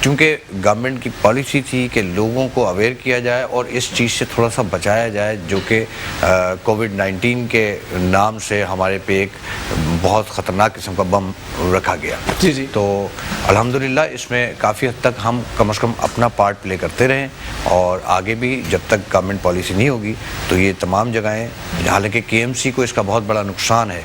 چونکہ گورنمنٹ کی پالیسی تھی کہ لوگوں کو اویئر کیا جائے اور اس چیز سے تھوڑا سا بچایا جائے جو کہ کووڈ-19 کے نام سے ہمارے پہ ایک بہت خطرناک قسم کا بم رکھا گیا. جی تو الحمدللہ اس میں کافی حد تک ہم کم از کم اپنا پارٹ پلے کرتے رہیں, اور آگے بھی جب تک گورنمنٹ پالیسی نہیں ہوگی تو یہ تمام جگہیں, حالانکہ KMC کو اس کا بہت بڑا نقصان ہے,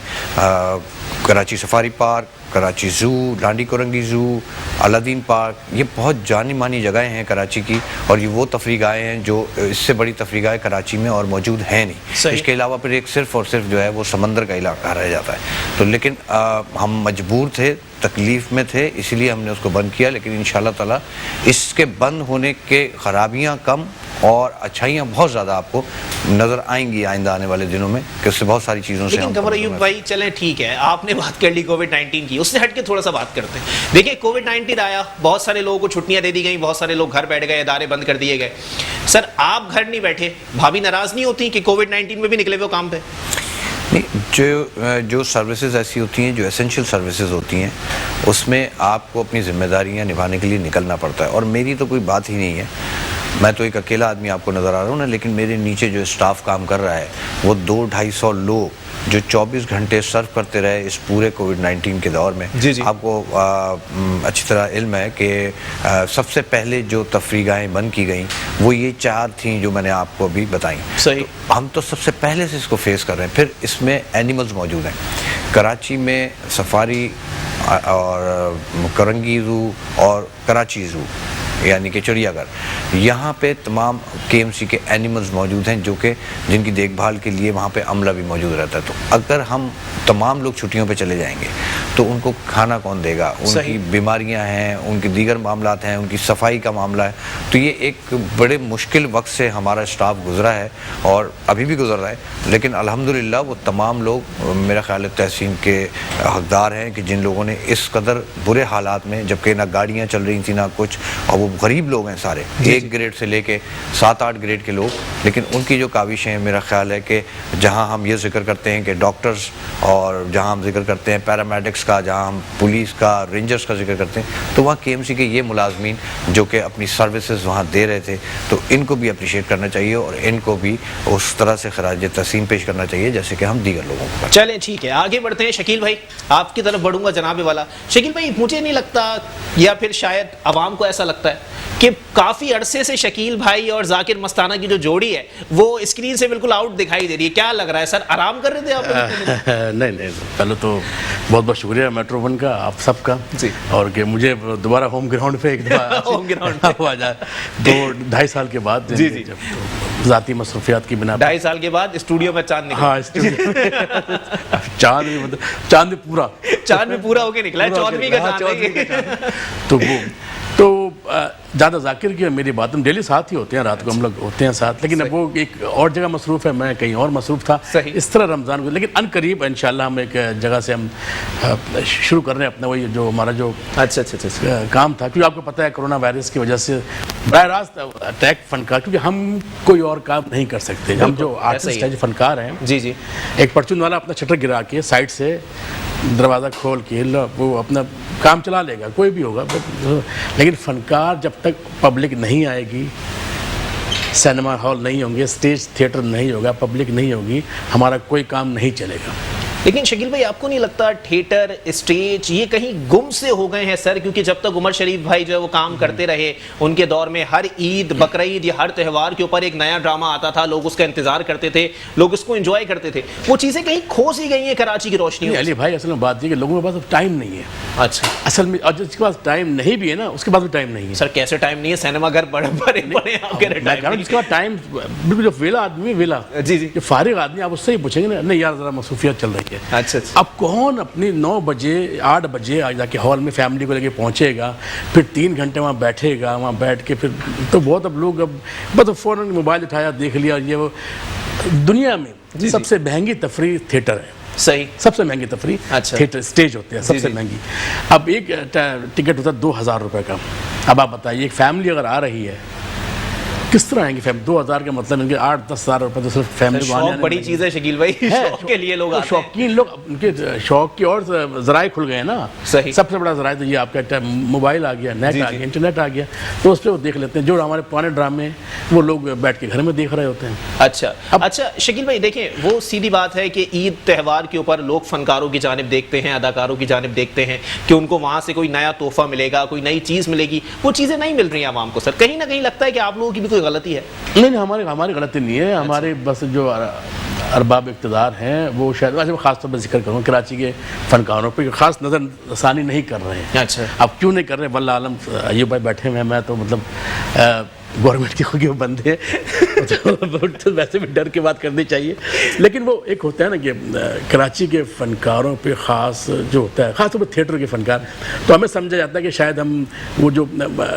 کراچی سفاری پارک, کراچی زو, ڈانڈی کورنگی زو, الادین پارک, یہ بہت جانی مانی جگہیں ہیں کراچی کی, اور یہ وہ تفریح گاہیں ہیں جو اس سے بڑی تفریح گاہیں کراچی میں اور موجود ہیں نہیں. اس کے علاوہ پھر ایک صرف اور صرف جو ہے وہ سمندر کا علاقہ رہ جاتا ہے. تو لیکن ہم مجبور تھے, تکلیف میں تھے, اسی لیے ہم نے اس کو بند کیا, لیکن انشاءاللہ تعالی اس کے بند ہونے کے خرابیاں کم اور اچھائیاں بہت زیادہ آپ کو نظر آئیں گی آئندہ آنے والے دنوں میں, کہ اس سے بہت ساری چیزوں سے. لیکن قمر ایوب بھائی چلیں ٹھیک ہے, آپ نے بات کر لی کووڈ-19 کی, اس سے ہٹ کے تھوڑا سا بات کرتے ہیں. دیکھیں کووڈ-19 آیا, بہت سارے لوگوں کو چھٹیاں دے دی گئیں, بہت سارے لوگ گھر بیٹھ گئے, ادارے بند کر دیے گئے. سر آپ گھر نہیں بیٹھے, بھابھی ناراض نہیں ہوتی کہ کووڈ-19 میں بھی نکلے ہوئے کام پہ؟ جو سروسز ایسی ہوتی ہیں جو ایسنشیل سروسز ہوتی ہیں, اس میں آپ کو اپنی ذمہ داریاں نبھانے کے لیے نکلنا پڑتا ہے. اور میری تو کوئی بات ہی نہیں ہے, میں تو ایک اکیلا آدمی آپ کو نظر آ رہا ہوں نا, لیکن میرے نیچے جو اسٹاف کام کر رہا ہے وہ 200-250 لوگ جو 24 گھنٹے سرو کرتے رہے اس پورے کووڈ-19 کے دور میں. آپ کو اچھی طرح علم ہے کہ سب سے پہلے جو تفریح گاہیں بند کی گئیں وہ یہ 4 تھیں جو میں نے آپ کو ابھی بتائیں. ہم تو سب سے پہلے سے اس کو فیس کر رہے ہیں. پھر اس میں اینیملز موجود ہیں. کراچی میں سفاری اور کرنگی زو اور کراچی زو یعنی کہ چڑیا گھر, یہاں پہ تمام KMC کے اینیملز موجود ہیں جو کہ جن کی دیکھ بھال کے لیے وہاں پہ عملہ بھی موجود رہتا ہے. تو اگر ہم تمام لوگ چھٹیوں پہ چلے جائیں گے تو ان کو کھانا کون دے گا, ان کی بیماریاں ہیں, ان کی دیگر معاملات ہیں, ان کی صفائی کا معاملہ ہے. تو یہ ایک بڑے مشکل وقت سے ہمارا اسٹاف گزرا ہے اور ابھی بھی گزر رہا ہے. لیکن الحمدللہ وہ تمام لوگ میرا خیال ہے تحسین کے حقدار ہیں کہ جن لوگوں نے اس قدر برے حالات میں, جبکہ نہ گاڑیاں چل رہی تھیں نہ کچھ, اور وہ غریب لوگ ہیں سارے, 1 گریڈ سے لے کے 7-8 گریڈ کے لوگ, لیکن ان کی جو کاوشیں میرا خیال ہے کہ جہاں ہم یہ ذکر کرتے ہیں کہ ڈاکٹرز, اور جہاں ہم ذکر کرتے ہیں پیرامیڈکس کا, جہاں ہم پولیس کا, رینجرز کا ذکر کرتے ہیں, تو وہاں KMC کے یہ ملازمین جو کہ اپنی سروسز وہاں دے رہے تھے, تو ان کو بھی اپریشیٹ کرنا چاہیے اور ان کو بھی اس طرح سے خراج تحسین پیش کرنا چاہیے جیسے کہ ہم دیگر لوگوں کو. چلیں ٹھیک ہے, آگے بڑھتے ہیں. شکیل بھائی آپ کی طرف بڑھوں گا جناب والا. شکیل بھائی مجھے نہیں لگتا, یا پھر شاید عوام کو ایسا لگتا ہے کہ کافی عرصے سے شکیل بھائی اور ذاکر مستانہ کی جو جوڑی ہے وہ اسکرین سے بالکل آؤٹ دکھائی دے رہی ہے, کیا لگ رہا ہے سر, آرام کر رہے تھے آپ؟ نہیں, پہلے تو بہت بہت شکریہ میٹرو ون کا, آپ سب کا, اور کہ مجھے دوبارہ ہوم گراؤنڈ پہ ایک دفعہ ہوا جائے 2-2.5 سال کے بعد, ذاتی مصروفیات کی بنا 2.5 سال کے بعد اسٹوڈیو میں چاند نکلا. ہاں چاند بھی پورا ہو کے نکلا ہے, 14ویں کا چاند. تو زیادہ ذاکر کی میری بات, ہم ڈیلی ساتھ ہی ہوتے ہیں, رات کو ہم لوگ ہوتے ہیں ساتھ, لیکن اب وہ ایک اور جگہ مصروف ہے, میں کہیں اور مصروف تھا. اس طرح رمضان کو, لیکن ان قریب انشاءاللہ ہم ایک جگہ سے ہم شروع کر رہے ہیں اپنا وہی جو ہمارا جو کام تھا, کیونکہ آپ کو پتہ ہے کرونا وائرس کی وجہ سے براہ راست اٹیک فنکار, کیونکہ ہم کوئی اور کام نہیں کر سکتے. ہم جو آرٹسٹ ہیں, جو فنکار ہیں, ایک پرچون والا اپنا شٹر گرا کے سائڈ سے دروازہ کھول کے وہ اپنا کام چلا لے گا, کوئی بھی ہوگا, لیکن فنکار جب تک پبلک نہیں آئے گی, سینما ہال نہیں ہوں گے, اسٹیج تھیٹر نہیں ہوگا, پبلک نہیں ہوگی, ہمارا کوئی کام نہیں چلے گا. لیکن شکیل بھائی آپ کو نہیں لگتا تھیٹر, اسٹیج یہ کہیں گم سے ہو گئے ہیں سر؟ کیونکہ جب تک عمر شریف بھائی جو ہے وہ کام کرتے رہے, ان کے دور میں ہر عید, بقرعید یا ہر تہوار کے اوپر ایک نیا ڈرامہ آتا تھا, لوگ اس کا انتظار کرتے تھے, لوگ اس کو انجوائے کرتے تھے. وہ چیزیں کہیں کھو سی گئی ہیں کراچی کی روشنی میں. علی بھائی اصل میں بات یہ کہ لوگوں کے پاس اب ٹائم نہیں ہے. اچھا, اصل میں اور جس کے پاس ٹائم نہیں بھی ہے نا, اس کے پاس بھی ٹائم نہیں ہے. سر کیسے ٹائم نہیں ہے؟ سینما گھر بڑے جس کے پاس ٹائم بالکل, جو ویلا آدمی ہے, ویلا جو فارغ آدمی, آپ اس سے ہی پوچھیں گے نا, نہیں یار ذرا مصروفیت چل رہی ہے. اچھا, اب کون اپنی 9 بجے 8 بجے آ جا کے ہال میں فیملی کو لے کے پہنچے گا, پھر 3 گھنٹے وہاں بیٹھے گا, وہاں بیٹھ کے پھر تو بہت, اب لوگ اب بس فوراً موبائل اٹھایا, دیکھ لیا. یہ وہ دنیا میں سب سے مہنگی تفریح تھیٹر ہے. صحیح, سب سے مہنگی تفریح تھیٹر, اسٹیج ہوتے ہیں سب سے مہنگی. اب ایک ٹکٹ ہوتا ہے 2000 روپے کا. اب آپ بتائیے ایک فیملی اگر آ رہی ہے کس طرح آئیں گے فیملی؟ 2000 کا مطلب ان کے 8-10 ہزار روپے تو صرف فیملی کو شوق بڑی چیز ہے شکیل بھائی، شوق کے لیے لوگ آتے ہیں. شوقین لوگ ان کے شوق کی اور ذرائع کھل گئے نا. صحیح. سب سے بڑا ذرائع تو یہ آپ کا موبائل آ گیا، نیٹ آ گیا، انٹرنیٹ آ گیا، تو اس پہ وہ دیکھ لیتے ہیں. جو ہمارے پرانے ڈرامے وہ لوگ بیٹھ کے گھر میں دیکھ رہے ہوتے ہیں. اچھا شکیل بھائی دیکھیں، وہ سیدھی بات ہے کہ عید تہوار کے اوپر لوگ فنکاروں کی جانب دیکھتے ہیں، اداکاروں کی جانب دیکھتے ہیں کہ ان کو وہاں سے کوئی نیا تحفہ ملے گا، کوئی نئی چیز ملے گی. وہ چیزیں نہیں مل رہی ہیں عوام کو سر. کہیں نہ کہیں لگتا ہے کہ آپ لوگوں کی بھی کوئی غلطی ہے. نہیں، ہماری غلطی نہیں ہے. ہمارے بس جو ارباب اقتدار ہیں وہ شاید ویسے خاص طور پہ ذکر کروں کراچی کے فنکاروں پہ خاص نظر ثانی نہیں کر رہے ہیں. اچھا. اب کیوں نہیں کر رہے؟ واللہ عالم. ایوب بھائی بیٹھے ہوئے ہیں، میں تو مطلب گورنمنٹ کے خود بندے ہیں، ویسے بھی ڈر کے بات کرنی چاہیے. لیکن وہ ایک ہوتا ہے نا کہ کراچی کے فنکاروں پہ خاص جو ہوتا ہے، خاص طور پہ تھیٹر کے فنکار، تو ہمیں سمجھا جاتا ہے کہ شاید ہم وہ جو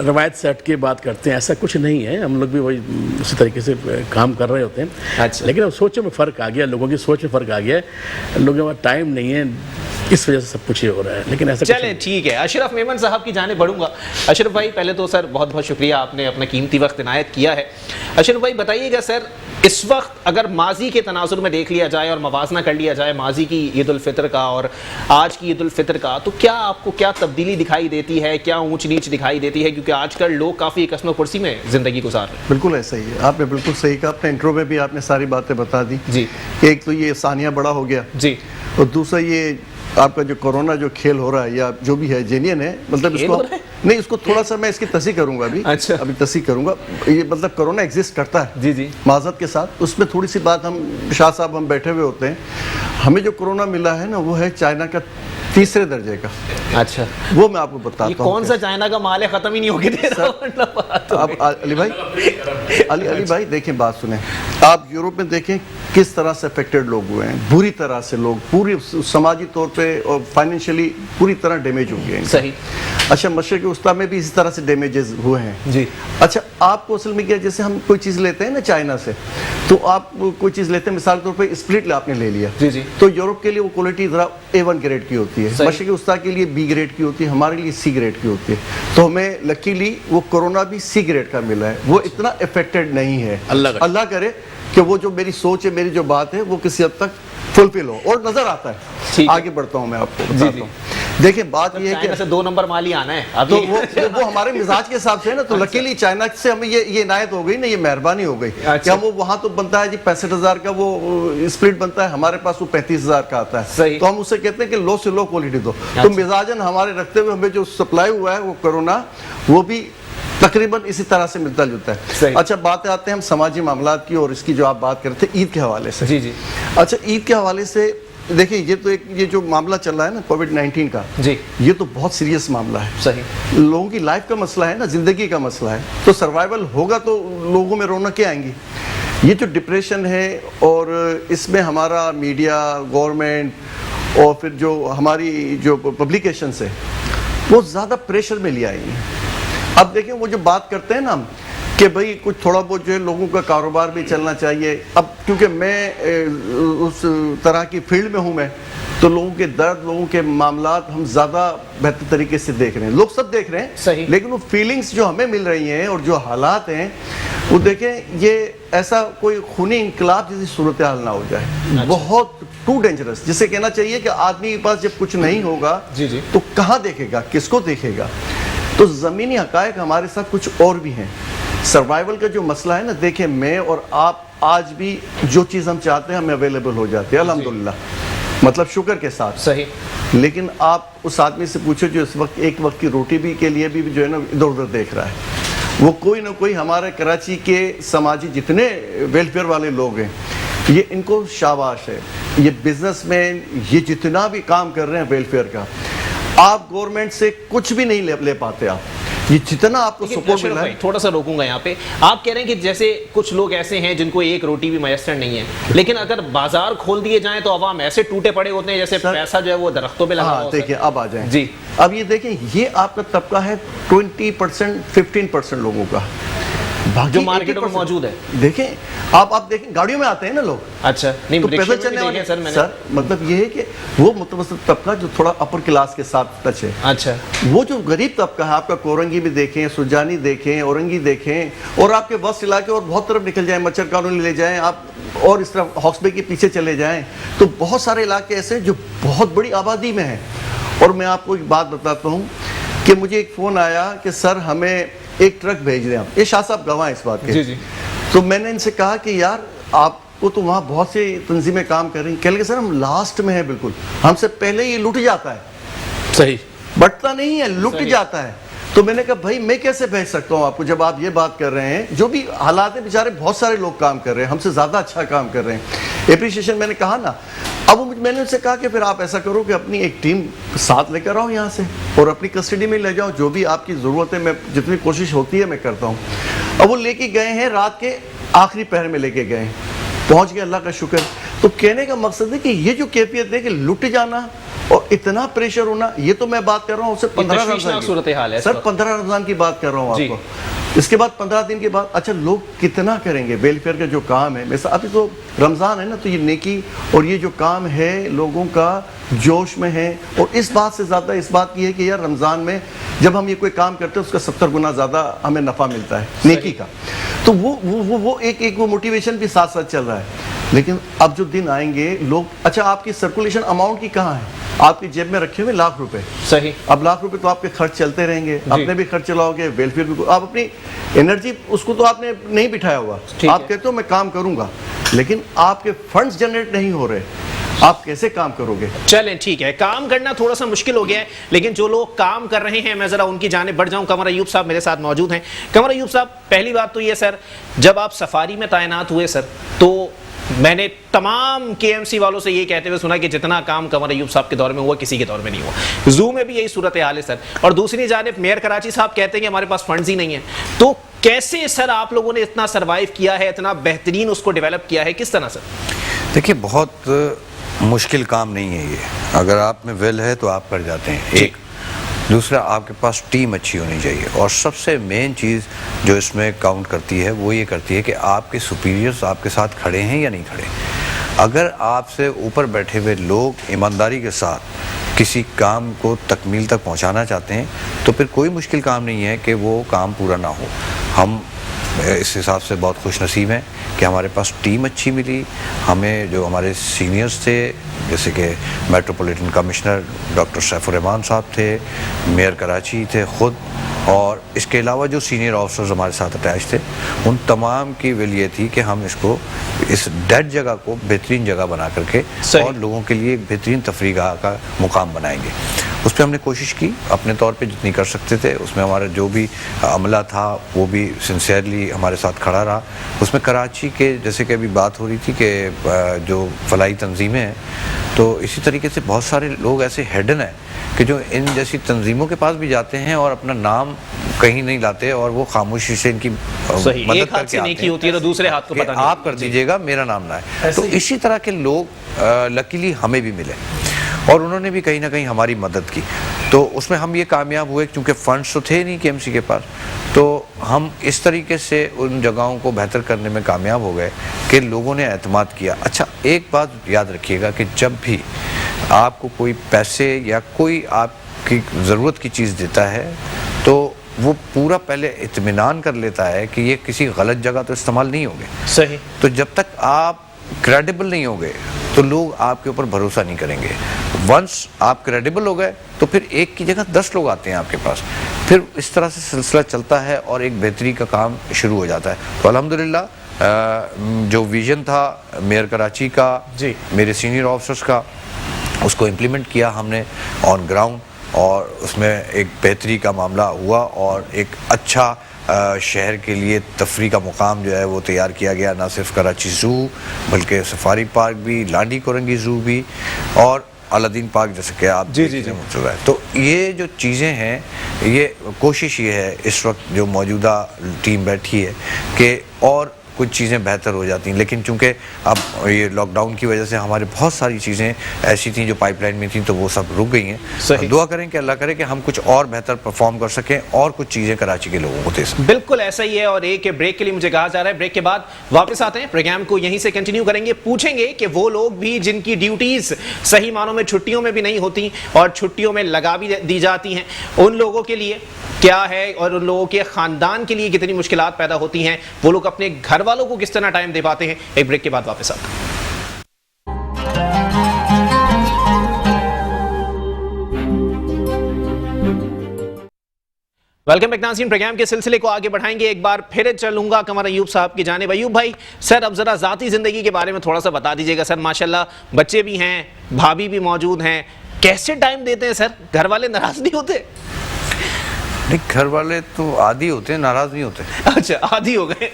روایت سیٹ کے بات کرتے ہیں، ایسا کچھ نہیں ہے. ہم لوگ بھی وہی اسی طریقے سے کام کر رہے ہوتے ہیں. لیکن اب سوچوں میں فرق آ گیا، لوگوں کی سوچ میں فرق آ گیا ہے. لوگوں کے پاس ٹائم نہیں ہے، اس وجہ سے سب کچھ ہی ہو رہا ہے. لیکن ایسا چلیں ٹھیک ہے. اشرف میمن صاحب کی جانب بڑھوں گا. اشرف بھائی پہلے تو سر بہت بہت شکریہ، آپ نے اپنا قیمتی وقت عنایت کیا ہے. اشرف بھائی بتائیے گا سر، اس وقت اگر ماضی کے تناظر میں دیکھ لیا جائے اور موازنہ کر لیا جائے ماضی کی عید الفطر کا اور آج کی عید الفطر کا، تو کیا آپ کو کیا تبدیلی دکھائی دیتی ہے، کیا اونچ نیچ دکھائی دیتی ہے؟ کیونکہ آج کل لوگ کافی کسم و پرسی میں زندگی گزار رہے ہیں. بالکل ایسا ہی ہے، آپ نے بالکل صحیح کہا. اپنے انٹرو میں بھی آپ نے ساری باتیں بتا دی. جی. ایک تو یہ ثانیہ بڑا ہو گیا، جی، اور دوسرا یہ آپ کا جو کورونا جو کھیل ہو رہا ہے یا جو بھی ہے جینین ہے، مطلب اس کو نہیں، اس کو تھوڑا سا میں اس کی تصحیح کروں گا ابھی تصحیح کروں گا. یہ مطلب کورونا ایگزسٹ کرتا ہے جی جی معذرت کے ساتھ. اس میں تھوڑی سی بات، ہم شاہ صاحب ہم بیٹھے ہوئے ہوتے ہیں، ہمیں جو کورونا ملا ہے نا وہ ہے چائنا کا 3 درجے کا. اچھا، وہ میں آپ کو بتاتا ہوں. یہ کون سا چائنا کا مال ہے، ختم ہی نہیں ہو کے دے رہا. اب علی بھائی دیکھیں، بات سنیں. آپ یورپ میں دیکھیں کس طرح سے افیکٹڈ لوگ ہوئے ہیں، بری طرح سے لوگ پوری سماجی طور پہ اور فائنینشلی پوری طرح ڈیمیج ہو گئے ہیں. صحیح. اچھا، مشرق وسطیٰ میں بھی اسی طرح سے ڈیمیجز ہوئے ہیں. جی. اچھا، آپ کو اصل میں کیا، جیسے ہم کوئی چیز لیتے ہیں نا چائنا سے، تو آپ کوئی چیز لیتے ہیں، مثال کے طور پہ اسپرٹ آپ نے لے لیا، جی جی، تو یورپ کے لیے وہ کوالٹی ذرا A1 گریڈ کی ہوتی ہے، مشرق وسطیٰ کے لیے B گریڈ کی ہوتی ہے، ہمارے لیے C گریڈ کی ہوتی ہے. تو ہمیں لکیلی وہ کورونا بھی C گریڈ کا ملا ہے. وہ اتنا افیکٹڈ نہیں ہے. اللہ کرے کہ وہ جو میری سوچ ہے، میری جو بات ہے، وہ کسی حد تک فلفل ہو. اور نظر آتا ہے. آگے بڑھتا ہوں، میں آپ کو بتاتا ہوں. دیکھیں بات یہ ہے کہ 2 نمبر مال ہی آنا ہے، تو وہ ہمارے مزاج کے حساب سے ہے نا. تو لکیلی چائنا سے ہمیں یہ عنایت ہو گئی نا، یہ مہربانی ہو گئی کہ ہم وہاں تو بنتا ہے جی 65,000 کا وہ اسپرٹ بنتا ہے، ہمارے پاس وہ 35,000 کا آتا ہے. تو ہم اسے کہتے ہیں کہ لو سے لو کوالٹی دو. تو مزاجن ہمارے رکھتے ہوئے ہمیں جو سپلائی ہوا ہے وہ کورونا، وہ بھی تقریباً اسی طرح سے ملتا جلتا ہے. اچھا، باتیں آتے ہیں ہم سماجی معاملات کی، اور اس کی جو آپ بات کرتے ہیں عید کے حوالے سے. جی جی. اچھا، عید کے حوالے سے دیکھیں، یہ تو یہ جو معاملہ چل رہا ہے نا کووڈ-19 کا، جی، یہ تو بہت سیریس معاملہ ہے. صحیح. لوگوں کی لائف کا مسئلہ ہے نا، زندگی کا مسئلہ ہے. تو سروائیول ہوگا تو لوگوں میں رونقیں آئیں گی. یہ جو ڈپریشن ہے، اور اس میں ہمارا میڈیا، گورنمنٹ، اور پھر جو ہماری جو پبلیکیشنز ہے، وہ زیادہ پریشر میں لے آئی ہیں. اب دیکھیں، وہ جو بات کرتے ہیں نا ہم کہ بھئی کچھ تھوڑا بہت جو ہے لوگوں کا کاروبار بھی چلنا چاہیے. اب کیونکہ میں اس طرح کی فیلڈ میں ہوں، میں تو لوگوں کے درد، لوگوں کے معاملات ہم زیادہ بہتر طریقے سے دیکھ رہے ہیں. لوگ سب دیکھ رہے ہیں. صحیح. لیکن وہ فیلنگز جو ہمیں مل رہی ہیں اور جو حالات ہیں، وہ دیکھیں، یہ ایسا کوئی خونی انقلاب جیسی صورتحال نہ ہو جائے. بہت ٹو ڈینجرس، جسے کہنا چاہیے کہ آدمی کے پاس جب کچھ نہیں ہوگا تو کہاں دیکھے گا، کس کو دیکھے گا. تو زمینی حقائق ہمارے ساتھ کچھ اور بھی ہیں. سروائیول کا جو مسئلہ ہے نا، دیکھیں میں اور آپ آج بھی جو چیز ہم چاہتے ہیں ہمیں اویلیبل ہو جاتی ہے الحمدللہ، مطلب شکر کے ساتھ. صحیح. لیکن آپ اس آدمی سے پوچھو جو اس وقت ایک وقت کی روٹی بھی کے لیے بھی جو ہے نا ادھر ادھر دیکھ رہا ہے، وہ کوئی نہ کوئی ہمارے کراچی کے سماجی جتنے ویلفیئر والے لوگ ہیں، یہ ان کو شاباش ہے. یہ بزنس مین، یہ جتنا بھی کام کر رہے ہیں ویلفیئر کا، آپ گورنمنٹ سے کچھ بھی نہیں لے پاتے. آپ یہ جتنا آپ کو سپورٹ ملا ہے. تھوڑا سا روکوں گا یہاں پہ. آپ کہہ رہے ہیں کہ جیسے کچھ لوگ ایسے ہیں جن کو ایک روٹی بھی میسر نہیں ہے، لیکن اگر بازار کھول دیے جائیں تو عوام ایسے ٹوٹے پڑے ہوتے ہیں جیسے پیسہ جو ہے وہ درختوں پہ لگا ہوا ہوتا ہے. دیکھیں اب آ جائیں. جی. اب یہ دیکھیں، یہ آپ کا طبقہ ہے 20%، 15% لوگوں کا. جو مارکیٹوں میں موجود ہے. دیکھیں آپ دیکھیں گاڑیوں میں آتے ہیں نا لوگ, اچھا نہیں تو پیدل چلنے والے سر, مطلب یہ ہے کہ وہ متوسط طبقہ جو تھوڑا اپر کلاس کے ساتھ ٹچ ہے, اچھا وہ جو غریب طبقہ ہے, آپ کا کورنگی بھی دیکھیں, سجانی دیکھیں, اورنگی دیکھیں, اور آپ کے وسط علاقے اور بہت طرف نکل جائیں, مچھر کالونی لے جائیں آپ, اور اس طرح ہاکس بے کے پیچھے چلے جائیں, تو بہت سارے علاقے ایسے ہیں جو بہت بڑی آبادی میں ہیں. اور میں آپ کو ایک بات بتاتا ہوں کہ مجھے ایک فون آیا کہ سر ہمیں ایک ٹرک بھیج دیں آپ. یہ شاہ صاحب گواہ ہیں اس بات کے. تو میں نے ان سے کہا کہ یار آپ کو تو وہاں بہت سی تنظیمیں کام کر رہی ہیں. کہہ لگے سر ہم لاسٹ میں ہیں بالکل, ہم سے پہلے یہ لٹ جاتا ہے. صحیح, بٹتا نہیں ہے, لٹ جاتا ہے. تو میں نے کہا بھائی میں کیسے بھیج سکتا ہوں آپ کو جب آپ یہ بات کر رہے ہیں, جو بھی حالات ہیں بیچارے بہت سارے لوگ کام کر رہے ہیں, ہم سے زیادہ اچھا کام کر رہے ہیں, اپریشیشن میں نے کہا نا. اب میں نے ان سے کہا کہ پھر آپ ایسا کرو کہ اپنی ایک ٹیم ساتھ لے کر آؤ یہاں سے اور اپنی کسٹڈی میں لے جاؤ, جو بھی آپ کی ضرورت ہے میں جتنی کوشش ہوتی ہے میں کرتا ہوں. اب وہ لے کے گئے ہیں, رات کے آخری پہر میں لے کے گئے, پہنچ گئے, اللہ کا شکر. تو کہنے کا مقصد ہے کہ یہ جو کیفیت ہے کہ لٹ جانا اور اتنا پریشر ہونا, یہ تو میں بات کر رہا ہوں اسے 15 رمضان کی صورتحال ہے سر, 15 رمضان کی بات کر رہا ہوں آپ کو. اس کے بعد 15 دن کے بعد اچھا لوگ کتنا کریں گے ویلفیئر کا جو کام ہے. ویسا ابھی تو رمضان ہے نا, تو یہ نیکی اور یہ جو کام ہے لوگوں کا جوش میں ہے, اور اس بات سے زیادہ اس بات کی ہے کہ یار رمضان میں جب ہم یہ کوئی کام کرتے ہیں اس کا 70 گنا زیادہ ہمیں نفع ملتا ہے نیکی کا. تو وہ ایک وہ موٹیویشن بھی ساتھ ساتھ چل رہا ہے. لیکن اب جو دن آئیں گے لوگ, اچھا آپ کی سرکولیشن اماؤنٹ کی کہاں ہے؟ آپ کی جیب میں رکھے ہوئے لاکھ روپے. صحیح. اب لاکھ روپے تو آپ کے خرچ چلتے رہیں گے, اپنے بھی خرچ چلاؤ گے, ویلفیئر بھی, آپ اپنی انرجی اس کو تو آپ نے نہیں بٹھایا ہوا. آپ کہتے ہو میں کام کروں گا, لیکن آپ کے فنڈز جنریٹ نہیں ہو رہے, آپ کیسے کام کرو گے؟ چلیں ٹھیک ہے, کام کرنا تھوڑا سا مشکل ہو گیا ہے, لیکن جو لوگ کام کر رہے ہیں میں ذرا ان کی جانب بڑھ جاؤں. قمر ایوب صاحب میرے ساتھ موجود ہیں. قمر ایوب صاحب, پہلی بات تو یہ سر, جب آپ سفاری میں تعینات ہوئے سر, تو میں نے تمام کے ایم سی والوں سے یہ کہتے ہوئے سنا کہ جتنا کام قمر ایوب صاحب کے دور میں ہوا کسی کے دور میں نہیں ہوا. زو میں بھی یہی صورتحال ہے سر, اور دوسری جانب میئر کراچی صاحب کہتے ہیں کہ ہمارے پاس فنڈز ہی نہیں ہیں. تو کیسے سر آپ لوگوں نے اتنا سروائیو کیا ہے, اتنا بہترین اس کو ڈیولپ کیا ہے, کس طرح سر؟ دیکھیے بہت مشکل کام نہیں ہے یہ, اگر آپ میں ویل ہے تو آپ کر جاتے ہیں. ایک دوسرا, آپ کے پاس ٹیم اچھی ہونی چاہیے, اور سب سے مین چیز جو اس میں کاؤنٹ کرتی ہے وہ یہ کرتی ہے کہ آپ کے سپیریئرز آپ کے ساتھ کھڑے ہیں یا نہیں کھڑے. اگر آپ سے اوپر بیٹھے ہوئے لوگ ایمانداری کے ساتھ کسی کام کو تکمیل تک پہنچانا چاہتے ہیں تو پھر کوئی مشکل کام نہیں ہے کہ وہ کام پورا نہ ہو. ہم اس حساب سے بہت خوش نصیب ہیں کہ ہمارے پاس ٹیم اچھی ملی. ہمیں جو ہمارے سینئرز تھے, جیسے کہ میٹروپولیٹن کمشنر ڈاکٹر سیف الرحمان صاحب تھے, میئر کراچی تھے خود, اور اس کے علاوہ جو سینئر آفیسرز ہمارے ساتھ اٹیچ تھے, ان تمام کی ویل یہ تھی کہ ہم اس کو, اس ڈیڈ جگہ کو بہترین جگہ بنا کر کے اور لوگوں کے لیے ایک بہترین تفریح گاہ کا مقام بنائیں گے. اس پہ ہم نے کوشش کی اپنے طور پہ جتنی کر سکتے تھے. اس میں ہمارا جو بھی عملہ تھا وہ بھی سنسیئرلی ہمارے ساتھ کھڑا رہا. اس میں کراچی کے, جیسے کہ ابھی بات ہو رہی تھی کہ جو فلاحی تنظیمیں ہیں, تو اسی طریقے سے بہت سارے لوگ ایسے ہیڈن ہیں کہ جو ان جیسی تنظیموں کے پاس بھی جاتے ہیں اور اپنا نام کہیں نہیں لاتے, اور وہ خاموشی سے ان کی مدد کر کے آتے ہیں تو دوسرے ہاتھ کو پتہ نہیں, آپ کر دیجئے گا میرا نام نہ ہے. تو اسی طرح کے لوگ لکیلی ہمیں بھی ملے, اور انہوں نے بھی کہیں نہ کہیں ہماری مدد کی. تو اس میں ہم یہ کامیاب ہوئے, کیونکہ فنڈز تو تھے نہیں کے ایم سی کے پاس, تو ہم اس طریقے سے ان جگہوں کو بہتر کرنے میں کامیاب ہو گئے کہ لوگوں نے اعتماد کیا. اچھا ایک بات یاد رکھیے گا کہ جب بھی آپ کو کوئی پیسے یا کوئی آپ کی ضرورت کی چیز دیتا ہے تو وہ پورا پہلے اطمینان کر لیتا ہے کہ یہ کسی غلط جگہ تو استعمال نہیں ہوگے. صحیح. تو جب تک آپ کریڈیبل نہیں ہوگے تو لوگ آپ کے اوپر بھروسہ نہیں کریں گے. ونس آپ کریڈیبل ہو گئے تو پھر ایک کی جگہ 10 لوگ آتے ہیں آپ کے پاس, پھر اس طرح سے سلسلہ چلتا ہے اور ایک بہتری کا کام شروع ہو جاتا ہے. تو الحمدللہ جو ویژن تھا میئر کراچی کا, میرے سینئر آفیسرز کا, اس کو امپلیمنٹ کیا ہم نے آن گراؤنڈ, اور اس میں ایک بہتری کا معاملہ ہوا, اور ایک اچھا شہر کے لیے تفریح کا مقام جو ہے وہ تیار کیا گیا. نہ صرف کراچی زو بلکہ سفاری پارک بھی, لانڈی کورنگی زو بھی, اور الادین پارک جیسے کہ آپ ہے. تو یہ جو چیزیں ہیں, یہ کوشش یہ ہے اس وقت جو موجودہ ٹیم بیٹھی ہے کہ اور کچھ چیزیں بہتر ہو جاتی ہیں. لیکن چونکہ اب یہ لاک ڈاؤن کی وجہ سے ہمارے بہت ساری چیزیں ایسی تھیں جو پائپ لائن میں تھیں تو وہ سب رک گئی ہیں. دعا کریں کہ اللہ کرے کہ ہم کچھ اور بہتر پرفارم کر سکیں اور کچھ چیزیں کراچی کے لوگوں کو دے سکیں. بالکل ایسا ہی ہے. اور ایک بریک کے لیے مجھے کہا جا رہا ہے, بریک کے بعد واپس آتے ہیں, پروگرام کو یہیں سے کنٹینیو کریں گے. پوچھیں گے کہ وہ لوگ بھی جن کی ڈیوٹیز صحیح معنوں میں چھٹیوں میں بھی نہیں ہوتی اور چھٹیوں میں لگا بھی دی جاتی ہیں, ان لوگوں کے لیے کیا ہے اور ان لوگوں کے خاندان کے لیے کتنی مشکلات پیدا ہوتی ہیں, وہ لوگ اپنے گھر والوں کو کس طرح ٹائم دے پاتے ہیں. ایک بریک کے بعد واپس آتے ہیں. ویلکم بیک ناظرین, پروگرام کے سلسلے کو آگے بڑھائیں گے. ایک بار پھر چلوں گا قمر ایوب صاحب کی جانب. ایوب بھائی سر, اب ذرا ذاتی زندگی کے بارے میں تھوڑا سا بتا دیجیے گا سر. ماشاءاللہ بچے بھی ہیں, بھابھی بھی موجود ہیں, کیسے ٹائم دیتے ہیں سر؟ گھر والے ناراض نہیں ہوتے؟ نہیں, گھر والے تو عادی ہوتے ہیں, ناراض نہیں ہوتے. اچھا, عادی ہو گئے.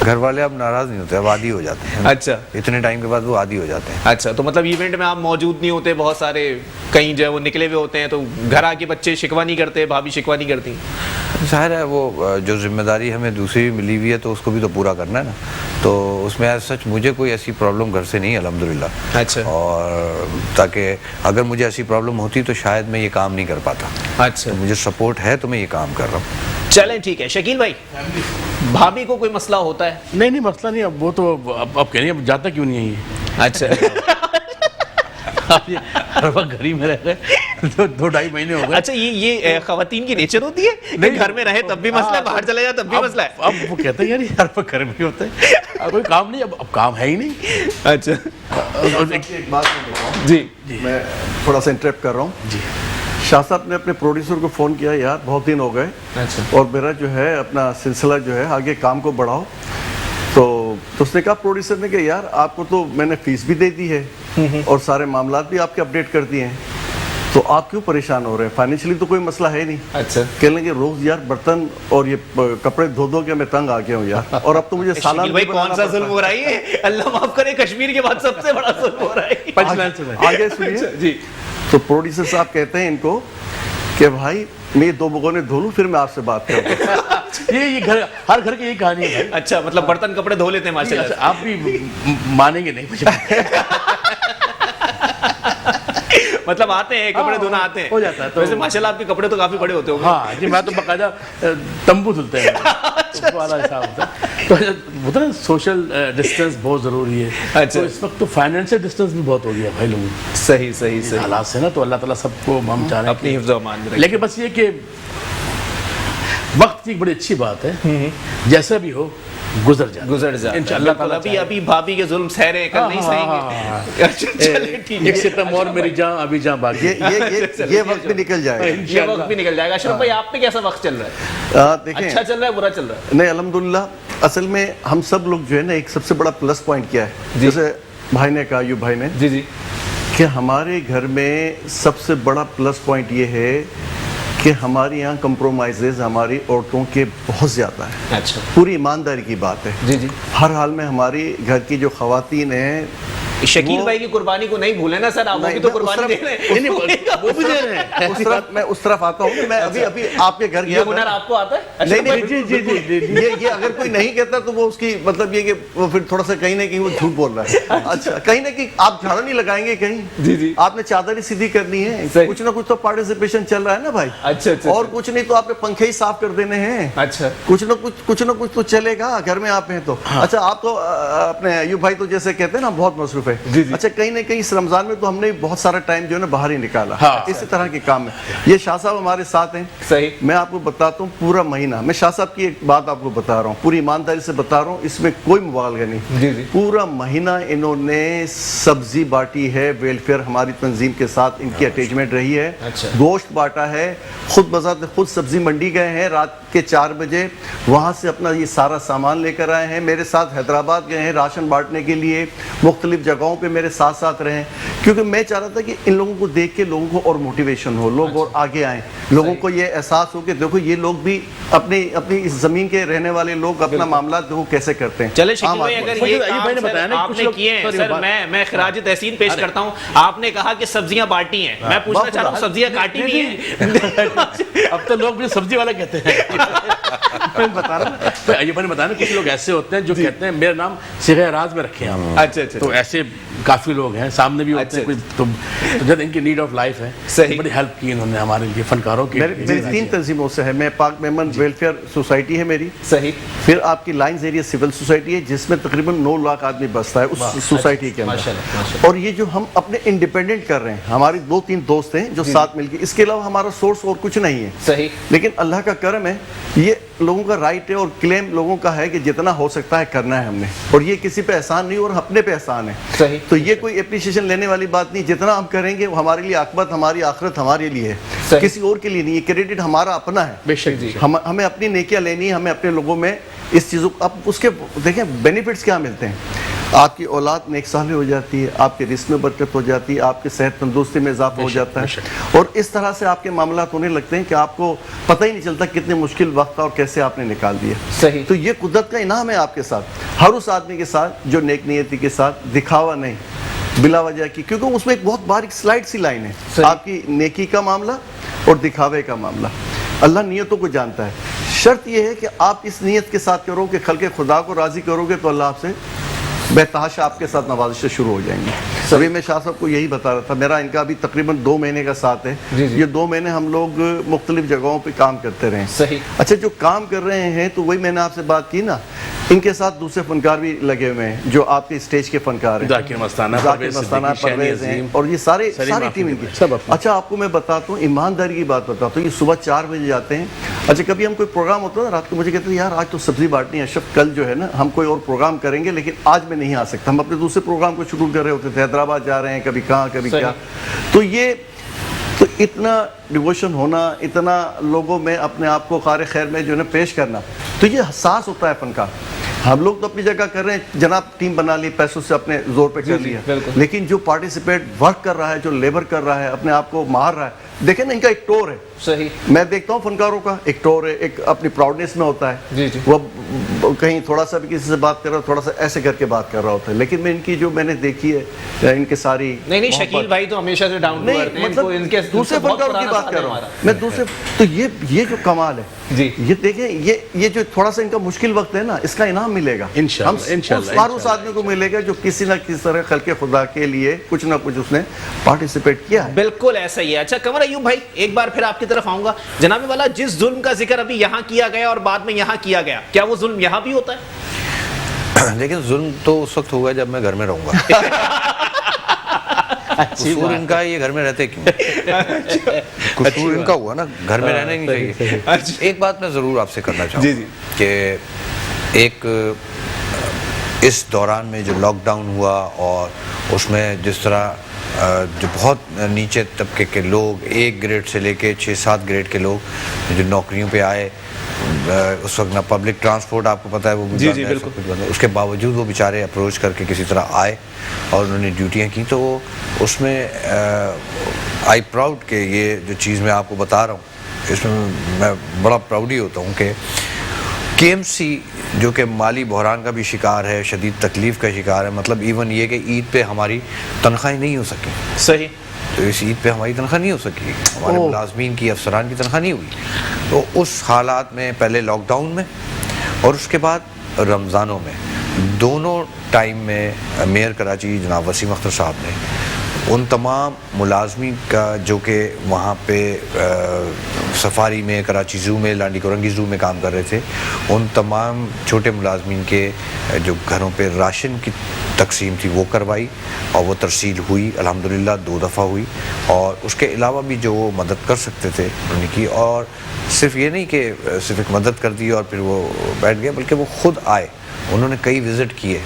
گھر والے اب ناراض نہیں ہوتے, اب عادی ہو جاتے ہیں. اچھا, اتنے ٹائم کے بعد وہ عادی ہو جاتے ہیں. اچھا, تو مطلب ایونٹ میں آپ موجود نہیں ہوتے, بہت سارے کہیں جو ہے وہ نکلے ہوئے ہوتے ہیں, تو گھر آ کے بچے شکوہ نہیں کرتے, بھابھی شکوہ نہیں کرتی؟ ظاہر ہے وہ جو ذمہ داری ہمیں دوسری ملی ہوئی ہے تو اس کو بھی تو پورا کرنا ہے نا. تو اس میں ایز سچ مجھے کوئی ایسی پرابلم گھر سے نہیں, الحمدللہ. اچھا, اور تاکہ اگر مجھے ایسی پرابلم ہوتی تو شاید میں یہ کام نہیں کر پاتا. اچھا, مجھے سپورٹ ہے تو میں یہ کام کر رہا ہوں. چلیں ٹھیک ہے. شکیل بھائی, بھابھی کو کوئی مسئلہ ہوتا ہے؟ نہیں مسئلہ نہیں. اب وہ تو اب کہہ رہی ہیں, اب جاتا کیوں نہیں ہے یہ؟ اچھا, ہر وقت گھر ہی میں رہ گئے, 2-2.5 مہینے ہو گئے. اچھا, یہ خواتین کی نیچر ہوتی ہے کہ گھر میں رہے تب بھی مسئلہ ہے, باہر چلے جائے تب بھی مسئلہ ہے؟ اب وہ کہتے ہیں یار ہر وقت گھر میں ہوتا ہے, کوئی کام نہیں, اب کام ہے ہی نہیں. اچھا, ایک بات میں بتاؤں, جی میں تھوڑا سا انٹرپٹ کر رہا ہوں. جی, شاہ صاحب نے اپنے پروڈیوسر کو فون کیا, یار بہت دن ہو گئے اچھا, اور میرا جو ہے اپنا سلسلہ جو ہے آگے کام کو بڑھاؤ. تو اس نے کہا پروڈیوسر نے کہ یار آپ کو تو میں نے فیس بھی دے دی ہے اور سارے معاملات بھی آپ کے اپڈیٹ کر دیے ہیں, تو آپ کیوں پریشان ہو رہے ہیں؟ فائنینشلی تو کوئی مسئلہ ہے نہیں. اچھا, کہنے لگے روز یار برتن اور یہ کپڑے دھو کے میں تنگ آ گیا ہوں یار, اور اب تو مجھے سالانہ بھائی کون سا ظلم ہو رہا ہے؟ اللہ معاف کرے, کشمیر کے بعد سب سے بڑا ظلم ہو رہا ہے. آگے سنیے جی, تو پروڈیوسر صاحب کہتے ہیں ان کو کہ بھائی میں یہ 2 بگونے دھو لوں پھر میں آپ سے بات کروں گا. یہ گھر, ہر گھر کی یہی کہانی ہے. اچھا, مطلب برتن کپڑے دھو لیتے ہیں ماشاءاللہ. آپ بھی مانیں گے نہیں مجھے, مطلب آتے ہیں کپڑے دھونا آتے ہیں, ہو جاتا ہے. تو ویسے ماشاءاللہ آپ کے کپڑے تو کافی بڑے ہوتے ہوں گے. ہاں جی, میں تو باقاعدہ تمبو دھلتے ہیں, والا حساب ہوتا ہے. تو ہوتا ہے سوشل ڈسٹینس بہت ضروری ہے. اچھا, تو اس وقت تو فائنینشیل ڈسٹینس بھی بہت ہو گیا بھائی لوگوں کو. صحیح حالات سے نا, تو اللہ تعالیٰ سب کو ہم چاہ رہے ہیں اپنی حفظ و امان میں رکھیں. لیکن بس یہ کہ وقت کی ایک بڑی اچھی بات ہے, جیسا بھی ہو گزر جاتا ہے انشاءاللہ. ابھی بھابھی کے ظلم سہ رہے, کل نہیں سہیں گے. ایک ستم اور میری جان ابھی جان باقی, یہ وقت بھی نکل جائے گا, یہ وقت بھی نکل جائے گا. اشرف بھائی آپ پہ کیسا وقت چل رہا ہے؟ دیکھیں اچھا چل رہا ہے, برا چل رہا ہے؟ نہیں الحمدللہ. اصل میں ہم سب لوگ جو ہے نا, ایک سب سے بڑا پلس پوائنٹ کیا ہے, جیسے بھائی نے کہا, ایوب بھائی نے, جی کہ ہمارے گھر میں سب سے بڑا پلس پوائنٹ یہ ہے کہ ہمارے یہاں کمپرومائزز ہماری عورتوں کے بہت زیادہ ہیں. اچھا, پوری ایمانداری کی بات ہے. جی, ہر حال میں ہماری گھر کی جو خواتین ہیں, شکیل بھائی کی قربانی کو نہیں بھولے نا سر, آپ بھی تو قربانی دے رہے ہیں. وہ بھی دے رہے ہیں. میں اس طرف آتا ہوں. میں ابھی آپ کے گھر یہ ہنر آپ کو آتا ہے؟ نہیں, یہ اگر کوئی نہیں کہتا تو وہ اس کی مطلب یہ کہ وہ پھر تھوڑا سا کہیں نہ کہیں وہ جھوٹ بول رہا ہے. اچھا, کہیں نہ کہیں آپ جھاڑا نہیں لگائیں گے کہیں, جی, آپ نے چادر ہی سیدھی کرنی ہے, کچھ نہ کچھ تو پارٹیسپیشن چل رہا ہے نا بھائی. اچھا, اور کچھ نہیں تو آپ نے پنکھے ہی صاف کر دینے ہیں. اچھا, کچھ نہ کچھ تو چلے گا گھر میں آپ ہیں تو. اچھا, آپ تو اپنے ایوب بھائی تو جیسے کہتے ہیں نا بہت مصروف ہے. اچھا, کہیں نہ کہیں اس رمضان میں تو ہم نے بہت سارا ٹائم جو ہے نا باہر ہی نکالا اسی طرح کے کام میں. یہ شاہ صاحب ہمارے ساتھ ہیں. صحیح, میں آپ کو بتاتا ہوں پورا مہینہ, میں شاہ صاحب کی ایک بات آپ کو بتا رہا ہوں, پوری ایمانداری سے بتا رہا ہوں, اس میں کوئی مبالغہ نہیں. پورا مہینہ انہوں نے سبزی بانٹی ہے, ویلفیئر ہماری تنظیم کے ساتھ ان کی اٹیچمنٹ رہی ہے. گوشت بانٹا ہے, خود بذات خود سبزی منڈی گئے ہیں رات کے 4 بجے, وہاں سے اپنا یہ سارا سامان لے کر آئے ہیں. میرے ساتھ حیدرآباد گئے ہیں راشن بانٹنے کے لیے, مختلف جگہوں پہ میرے ساتھ ساتھ رہے, کیونکہ میں چاہ رہا تھا کہ ان لوگوں کو دیکھ کے لوگوں کو اور موٹیویشن ہو, لوگ اور آگے آئیں, لوگوں کو یہ احساس ہو کہ دیکھو یہ لوگ بھی اپنی اس زمین کے رہنے والے لوگ اپنا معاملات دیکھو کیسے کرتے ہیں. چلے شکیل بھائی, اگر یہ کام آپ نے کیے ہیں سر, میں خراج تحسین پیش کرتا ہوں. آپ نے کہا کہ سبزیاں بانٹی ہیں, میں پوچھنا چاہ رہا ہوں سبزیاں کاٹی بھی ہیں؟ اب تو لوگ مجھے سبزی والا کہتے ہیں. میں بتا رہا ہوں یہ میں بتانا کچھ لوگ ایسے ہوتے ہیں جو کہتے ہیں میرا نام صیغہ راز میں رکھے ہیں. اچھا اچھا. تو ایسے کافی لوگ ہیں, سامنے بھی ہوتے ہیں, تو جب ان کی نیڈ آف لائف ہے, بڑی ہیلپ کی انہوں نے ہمارے لیے, فنکاروں کی. میری 3 تنظیموں سے ہے. میں پاک میمن ویلفیئر سوسائٹی ہے میری, صحیح. پھر آپ کی لائنز ایریا سول سوسائٹی ہے جس میں تقریباً 9 لاکھ آدمی بستا ہے اس سوسائٹی کے اندر. اور یہ جو ہم اپنے انڈیپینڈنٹ کر رہے ہیں, ہماری 2-3 دوست ہیں جو ساتھ مل کے, اس کے علاوہ ہمارا سورس اور کچھ نہیں ہے. صحیح. لیکن اللہ کا کرم ہے, یہ لوگوں کا رائٹ ہے اور کلیم لوگوں کا ہے کہ جتنا ہو سکتا ہے کرنا ہے ہم نے, اور یہ کسی پہ احسان نہیں اور اپنے پہ احسان ہے. صحیح. تو یہ کوئی اپریشیشن لینے والی بات نہیں, جتنا ہم کریں گے وہ ہمارے لیے عاقبت, ہماری آخرت ہمارے لیے ہے, کسی اور کے لیے نہیں. یہ کریڈٹ ہمارا اپنا ہے. بے شک. ہمیں اپنی نیکیاں لینی ہے, ہمیں اپنے لوگوں میں اس چیزوں اب اس کے دیکھیں بینیفٹس کیا ملتے ہیں. آپ کی اولاد نیک صالح ہو جاتی ہے, آپ کے رزق میں برکت ہو جاتی ہے, آپ کے صحت تندرستی میں اضافہ ہو جاتا ہے, اور اس طرح سے آپ کے معاملات ہونے لگتے ہیں کہ آپ کو پتہ ہی نہیں چلتا کتنے مشکل وقت اور کیسے آپ نے نکال دیا. صحیح. تو یہ قدرت کا انعام ہے آپ کے ساتھ, ہر اس آدمی کے ساتھ جو نیک نیتی کے ساتھ, دکھاوا نہیں بلا وجہ کی, کیونکہ اس میں ایک بہت باریک سلائڈ سی لائن ہے, آپ کی نیکی کا معاملہ اور دکھاوے کا معاملہ. اللہ نیتوں کو جانتا ہے. شرط یہ ہے کہ آپ اس نیت کے ساتھ کرو کہ خلق خدا کو راضی کرو گے تو اللہ آپ سے بے تحاشا آپ کے ساتھ نوازشیں شروع ہو جائیں گی. ابھی میں شاہ صاحب کو یہی بتا رہا تھا, میرا ان کا ابھی تقریباً 2 مہینے کا ساتھ ہے. یہ 2 مہینے ہم لوگ مختلف جگہوں پہ کام کرتے رہے. صحیح. اچھا, جو کام کر رہے ہیں تو وہی میں نے آپ سے بات کی نا, ان کے ساتھ دوسرے فنکار بھی لگے ہوئے ہیں جو آپ کے اسٹیج کے فنکار ہیں, ذاکر مستانہ, پرویز ہیں, اور یہ ساری ٹیم ان کی. اچھا, آپ کو میں بتاتا ہوں, ایمانداری کی بات بتاتا ہوں, یہ صبح 4 بجے جاتے ہیں. اچھا, کبھی ہم کوئی پروگرام ہوتا ہے نا رات کو, مجھے کہتے ہیں یار آج تو سبزی بانٹنی ہے اشرف, کل جو ہے نا ہم کوئی اور پروگرام کریں گے لیکن آج میں نہیں آ سکتا. ہم اپنے دوسرے پروگرام کو شروع کر رہے ہوتے تھے, حیدرآباد جا رہے ہیں, کبھی کہاں کبھی کیا. تو اتنا ڈیووشن ہونا, اتنا لوگوں میں اپنے آپ کو خیر خیر میں جو ہے نا پیش کرنا, تو یہ حساس ہوتا ہے فنکار. ہم لوگ تو اپنی جگہ کر رہے ہیں, جناب ٹیم بنا لی, پیسوں سے اپنے زور پہ کر لیا, لیکن جو پارٹیسپیٹ ورک کر رہا ہے, جو لیبر کر رہا ہے, اپنے آپ کو مار رہا ہے, دیکھیں نا ان کا ایک ٹور ہے. صحیح. میں دیکھتا ہوں فنکاروں کا ایک ٹور ہے, ایک اپنی پراؤڈنیس میں ہوتا ہے. وہ کہیں تھوڑا سا بھی کسی سے بات کر رہا ہے, تھوڑا سا ایسے کر کے بات کر رہا ہوتا ہے. لیکن میں ان کی جو میں نے دیکھی ہے ان کے ساری نہیں شکیل بھائی تو ہمیشہ سے ڈاؤن ٹو ارتھ ہیں, ان کے دوسرے فنکاروں کی بات کر رہا ہوں میں دوسرے. تو یہ جو کمال ہے, یہ دیکھیں, یہ جو تھوڑا سا ان کا مشکل وقت ہے نا, اس کا انعام ملے گا انشاءاللہ. اس آدمی کو ملے گا جو کسی نہ کسی طرح خلق خدا کے لیے کچھ نہ کچھ اس نے پارٹیسپیٹ کیا ہے. بالکل ایسا ہی ہے. اچھا قمر ایوب بھائی, ایک بار پھر آپ کی طرف آؤں گا. جناب والا, جس ظلم کا ذکر ابھی یہاں کیا گیا اور بعد میں یہاں کیا گیا, کیا وہ ظلم یہاں بھی ہوتا ہے؟ لیکن ظلم تو اس وقت ہوگا جب میں گھر میں رہوں گا. قصور ان کا یہ گھر میں رہتے کیوں, قصور ان کا ہوا نا, گھر میں رہنا ہی نہیں چاہیے. ایک بات میں ضرور آپ سے کرنا چاہوں گا کہ ایک اس دوران میں جو لاک ڈاؤن ہوا اور اس میں جس طرح جو بہت نیچے طبقے کے لوگ, 1 گریڈ سے لے کے 6-7 گریڈ کے لوگ جو نوکریوں پہ آئے, اس وقت نہ پبلک ٹرانسپورٹ آپ کو پتہ ہے وہ بالکل, اس کے باوجود وہ بیچارے اپروچ کر کے کسی طرح آئے اور انہوں نے ڈیوٹیاں کی. تو اس میں آئی پراؤڈ کہ یہ جو چیز میں آپ کو بتا رہا ہوں, اس میں میں بڑا پراؤڈ ہی ہوتا ہوں کہ کے ایم سی جو کہ مالی بحران کا بھی شکار ہے, شدید تکلیف کا شکار ہے. مطلب ایون یہ کہ عید پہ ہماری تنخواہیں نہیں ہو سکی. صحیح. تو اس عید پہ ہماری تنخواہ نہیں ہو سکی, ہمارے ملازمین کی, افسران کی تنخواہ نہیں ہوئی. تو اس حالات میں پہلے لاک ڈاؤن میں اور اس کے بعد رمضانوں میں, دونوں ٹائم میں میئر کراچی جناب وسیم اختر صاحب نے ان تمام ملازمین کا جو کہ وہاں پہ سفاری میں, کراچی زو میں, لانڈی کورنگی زو میں کام کر رہے تھے, ان تمام چھوٹے ملازمین کے جو گھروں پہ راشن کی تقسیم تھی وہ کروائی, اور وہ ترسیل ہوئی الحمدللہ 2 دفعہ ہوئی. اور اس کے علاوہ بھی جو وہ مدد کر سکتے تھے انہوں نے کی, اور صرف یہ نہیں کہ صرف ایک مدد کر دی اور پھر وہ بیٹھ گئے, بلکہ وہ خود آئے, انہوں نے کئی وزٹ کیے,